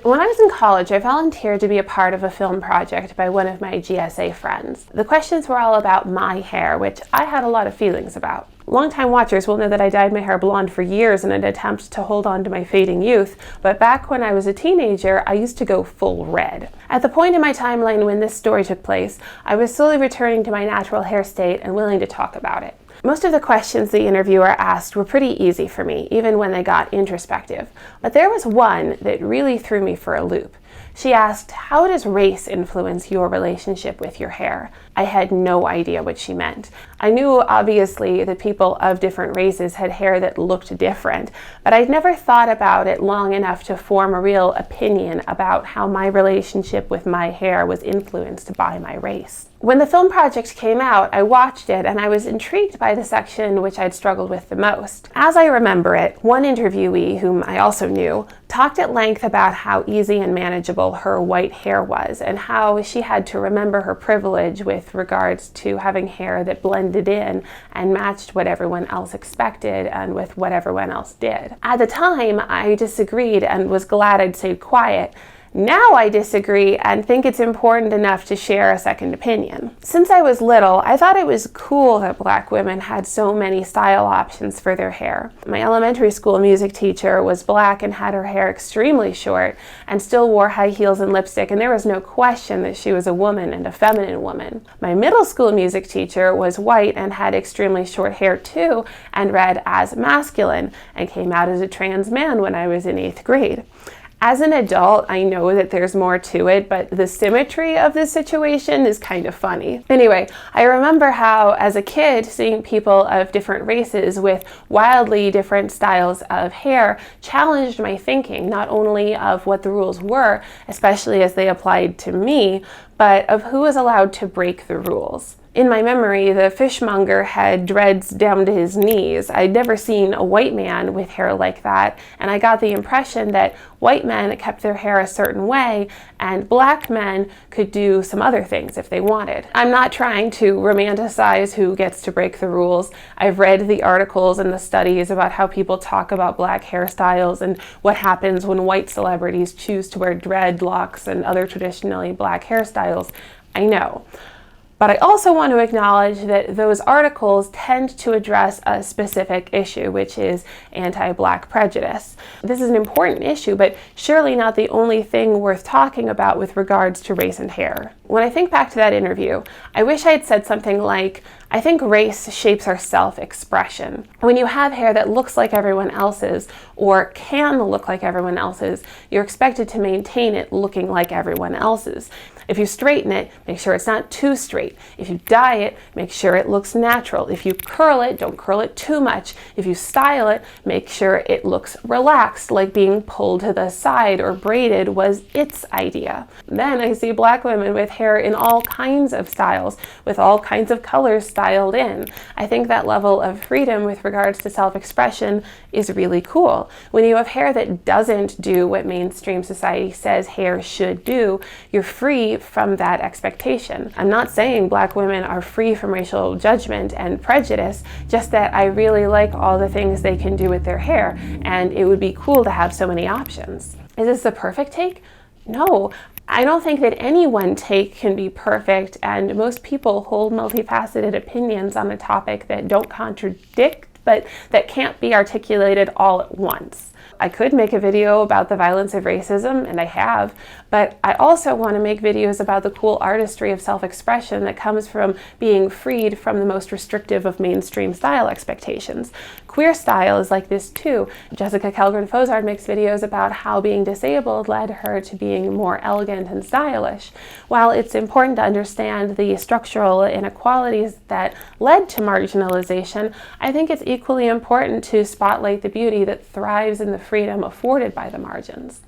When I was in college, I volunteered to be a part of a film project by one of my GSA friends. The questions were all about my hair, which I had a lot of feelings about. Longtime watchers will know that I dyed my hair blonde for years in an attempt to hold on to my fading youth, but back when I was a teenager, I used to go full red. At the point in my timeline when this story took place, I was slowly returning to my natural hair state and willing to talk about it. Most of the questions the interviewer asked were pretty easy for me, even when they got introspective. But there was one that really threw me for a loop. She asked, "How does race influence your relationship with your hair?" I had no idea what she meant. I knew, obviously, that people of different races had hair that looked different, but I'd never thought about it long enough to form a real opinion about how my relationship with my hair was influenced by my race. When the film project came out, I watched it and I was intrigued by the section which I'd struggled with the most. As I remember it, one interviewee, whom I also knew, talked at length about how easy and manageable her white hair was and how she had to remember her privilege with regards to having hair that blended in and matched what everyone else expected and with what everyone else did. At the time, I disagreed and was glad I'd stayed quiet. Now I disagree and think it's important enough to share a second opinion. Since I was little, I thought it was cool that Black women had so many style options for their hair. My elementary school music teacher was Black and had her hair extremely short and still wore high heels and lipstick, and there was no question that she was a woman and a feminine woman. My middle school music teacher was white and had extremely short hair too and read as masculine and came out as a trans man when I was in 8th grade. As an adult, I know that there's more to it, but the symmetry of this situation is kind of funny. Anyway, I remember how, as a kid, seeing people of different races with wildly different styles of hair challenged my thinking, not only of what the rules were, especially as they applied to me, but of who was allowed to break the rules. In my memory, the fishmonger had dreads down to his knees. I'd never seen a white man with hair like that, and I got the impression that white men kept their hair a certain way, and Black men could do some other things if they wanted. I'm not trying to romanticize who gets to break the rules. I've read the articles and the studies about how people talk about Black hairstyles and what happens when white celebrities choose to wear dreadlocks and other traditionally Black hairstyles. I know. But I also want to acknowledge that those articles tend to address a specific issue, which is anti-Black prejudice. This is an important issue, but surely not the only thing worth talking about with regards to race and hair. When I think back to that interview, I wish I had said something like, I think race shapes our self-expression. When you have hair that looks like everyone else's or can look like everyone else's, you're expected to maintain it looking like everyone else's. If you straighten it, make sure it's not too straight. If you dye it, make sure it looks natural. If you curl it, don't curl it too much. If you style it, make sure it looks relaxed, like being pulled to the side or braided was its idea. Then I see Black women with hair in all kinds of styles, with all kinds of colors styled in. I think that level of freedom with regards to self-expression is really cool. When you have hair that doesn't do what mainstream society says hair should do, you're free from that expectation. I'm not saying Black women are free from racial judgment and prejudice, just that I really like all the things they can do with their hair, and it would be cool to have so many options. Is this the perfect take? No. I don't think that any one take can be perfect, and most people hold multifaceted opinions on a topic that don't contradict, but that can't be articulated all at once. I could make a video about the violence of racism, and I have, but I also want to make videos about the cool artistry of self-expression that comes from being freed from the most restrictive of mainstream style expectations. Queer style is like this too. Jessica Kellgren-Fozard makes videos about how being disabled led her to being more elegant and stylish. While it's important to understand the structural inequalities that led to marginalization, I think it's equally important to spotlight the beauty that thrives in the freedom afforded by the margins.